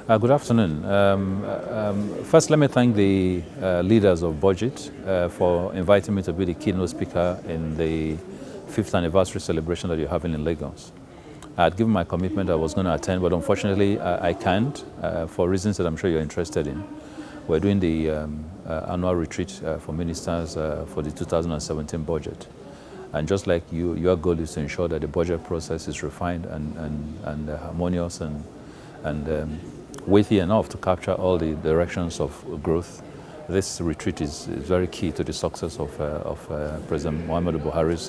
Good afternoon. First, let me thank the leaders of Budget for inviting me to be the keynote speaker in the 5th anniversary celebration that you're having in Lagos. I had given my commitment I was going to attend, but unfortunately I can't for reasons that I'm sure you're interested in. We're doing the annual retreat for ministers for the 2017 budget. And just like you, your goal is to ensure that the budget process is refined and harmonious and weighty enough to capture all the directions of growth. This retreat is very key to the success of President Muhammadu Buhari's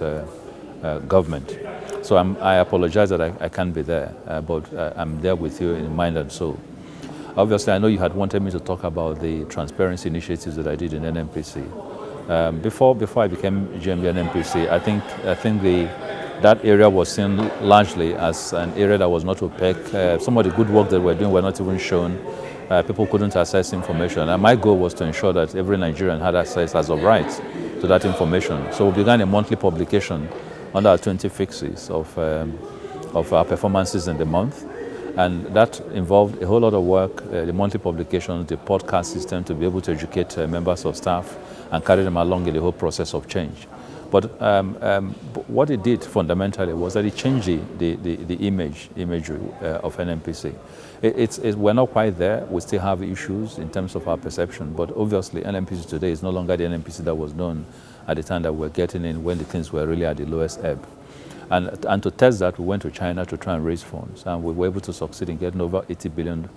government. So I apologize that I can't be there, but I'm there with you in mind and soul. Obviously, I know you had wanted me to talk about the transparency initiatives that I did in NNPC. Before I became GMB and NNPC, I think that area was seen largely as an area that was not opaque. Some of the good work that we're doing were not even shown. People couldn't access information. And my goal was to ensure that every Nigerian had access as of right to that information. So we began a monthly publication under our 20 fixes of our performances in the month. And that involved a whole lot of work, the monthly publication, the podcast system to be able to educate members of staff and carry them along in the whole process of change. But what it did fundamentally was that it changed the imagery of NNPC. We're not quite there. We still have issues in terms of our perception. But obviously, NNPC today is no longer the NNPC that was known at the time that we're getting in when the things were really at the lowest ebb. And to test that, we went to China to try and raise funds. And we were able to succeed in getting over $80 billion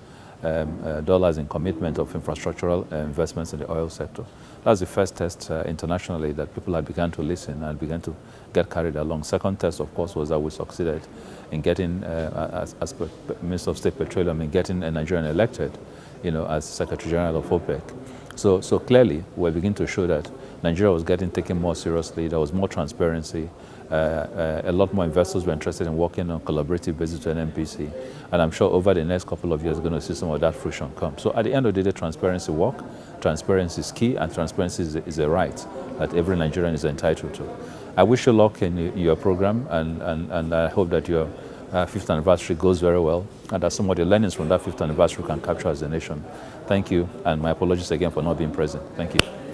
in commitment of infrastructural investments in the oil sector. That's the first test internationally that people had begun to listen and began to get carried along. Second test, of course, was that we succeeded in getting, as Minister of State Petroleum, in getting a Nigerian elected, as Secretary General of OPEC. So clearly, we're beginning to show that Nigeria was getting taken more seriously. There was more transparency. A lot more investors were interested in working on a collaborative basis with NNPC. And I'm sure over the next couple of years, we're going to see some of that fruition come. So at the end of the day, transparency work. Transparency is key, and transparency is a right that every Nigerian is entitled to. I wish you luck in your program, and I hope that your 5th anniversary goes very well, and that some of the learnings from that 5th anniversary can capture as a nation. Thank you, and my apologies again for not being present. Thank you.